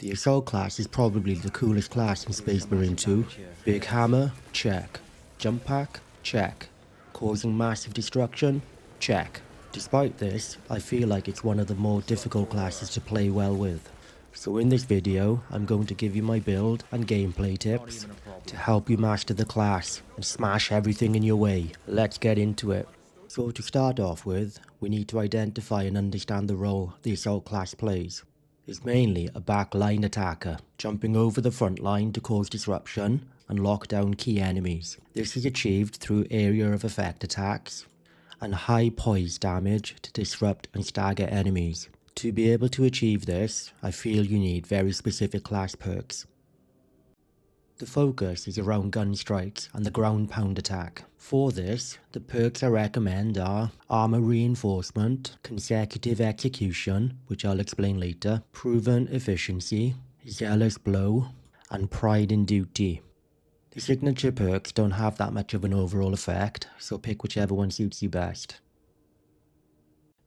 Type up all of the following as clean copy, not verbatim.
The Assault class is probably the coolest class in Space Marine 2. Big hammer, check. Jump pack, check. Causing massive destruction, check. Despite this, I feel like it's one of the more difficult classes to play well with. So in this video, I'm going to give you my build and gameplay tips to help you master the class and smash everything in your way. Let's get into it. So to start off with, we need to identify and understand the role the Assault class plays. It's mainly a backline attacker, jumping over the front line to cause disruption and lock down key enemies. This is achieved through area of effect attacks and high poise damage to disrupt and stagger enemies. To be able to achieve this, I feel you need very specific class perks. The focus is around gun strikes and the ground pound attack. For this, the perks I recommend are Armor Reinforcement, Consecutive Execution, which I'll explain later, Proven Efficiency, Zealous Blow, and Pride in Duty. The signature perks don't have that much of an overall effect, so pick whichever one suits you best.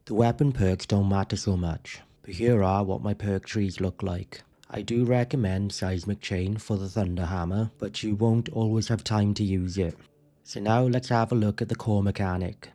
The weapon perks don't matter so much, but here are what my perk trees look like. I do recommend Seismic Chain for the Thunder Hammer, but you won't always have time to use it. So now let's have a look at the core mechanic.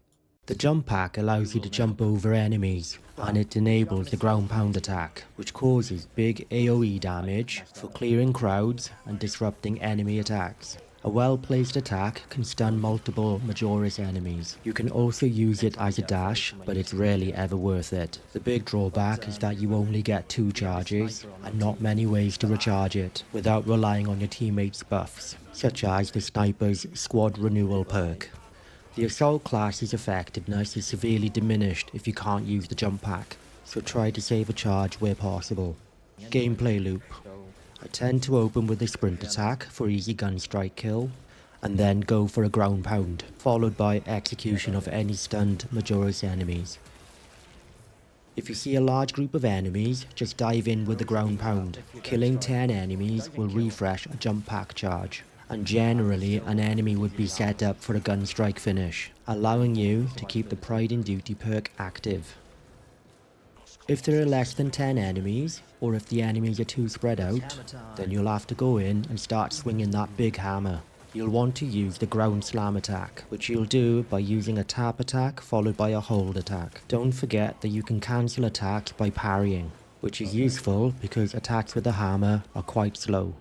The jump pack allows you to jump over enemies, and it enables the ground pound attack, which causes big AoE damage for clearing crowds and disrupting enemy attacks. A well-placed attack can stun multiple Majoris enemies. You can also use it as a dash, but it's rarely ever worth it. The big drawback is that you only get 2 charges, and not many ways to recharge it, without relying on your teammates' buffs, such as the sniper's squad renewal perk. The Assault class's effectiveness is severely diminished if you can't use the jump pack, so try to save a charge where possible. Gameplay loop. I tend to open with a sprint attack for easy gun strike kill, and then go for a ground pound, followed by execution of any stunned Majoris enemies. If you see a large group of enemies, just dive in with the ground pound. Killing 10 enemies will refresh a jump pack charge, and generally an enemy would be set up for a gun strike finish, allowing you to keep the Pride in Duty perk active. If there are less than 10 enemies, or if the enemies are too spread out, then you'll have to go in and start swinging that big hammer. You'll want to use the ground slam attack, which you'll do by using a tap attack followed by a hold attack. Don't forget that you can cancel attacks by parrying, which is useful because attacks with the hammer are quite slow.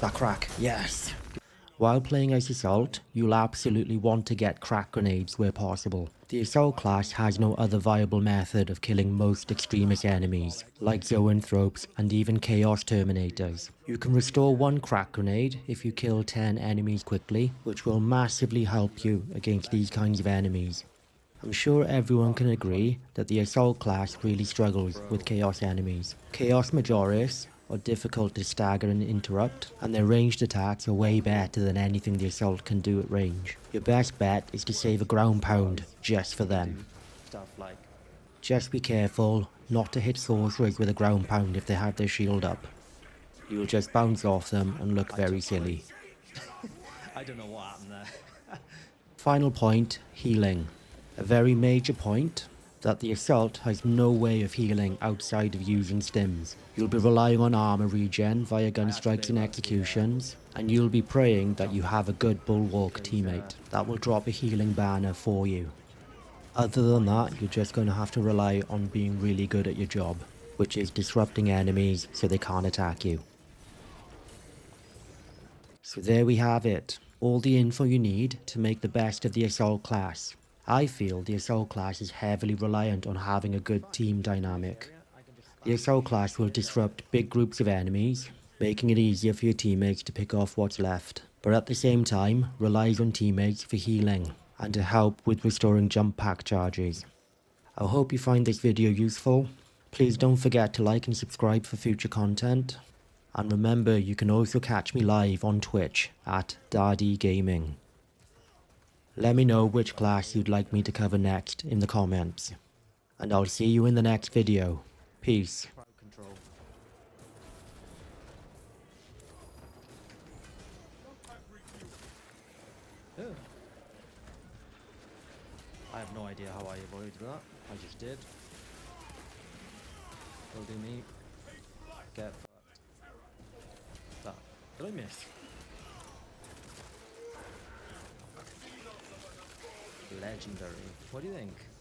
That crack, yes! While playing as Assault, you'll absolutely want to get crack grenades where possible. The Assault class has no other viable method of killing most extremist enemies, like Zoanthropes and even Chaos Terminators. You can restore 1 crack grenade if you kill 10 enemies quickly, which will massively help you against these kinds of enemies. I'm sure everyone can agree that the Assault class really struggles with Chaos enemies. Chaos Majoris are difficult to stagger and interrupt, and their ranged attacks are way better than anything the Assault can do at range. Your best bet is to save a ground pound just for them. Just be careful not to hit sorcerers with a ground pound if they have their shield up. You'll just bounce off them and look very silly. I don't know what happened there. Final point, healing. A very major point, that the Assault has no way of healing outside of using stims. You'll be relying on armor regen via gun strikes and executions, and you'll be praying that you have a good bulwark teammate that will drop a healing banner for you. Other than that, you're just going to have to rely on being really good at your job, which is disrupting enemies so they can't attack you. So there we have it, all the info you need to make the best of the Assault class. I feel the Assault class is heavily reliant on having a good team dynamic. The Assault class will disrupt big groups of enemies, making it easier for your teammates to pick off what's left, but at the same time relies on teammates for healing and to help with restoring jump pack charges. I hope you find this video useful. Please don't forget to like and subscribe for future content, and remember you can also catch me live on Twitch at pcgaming. Let me know which class you'd like me to cover next in the comments. And I'll see you in the next video. Peace. I have no idea how I avoided that. I just did. Will do me. Get fucked. That. Did I miss? Legendary. What do you think?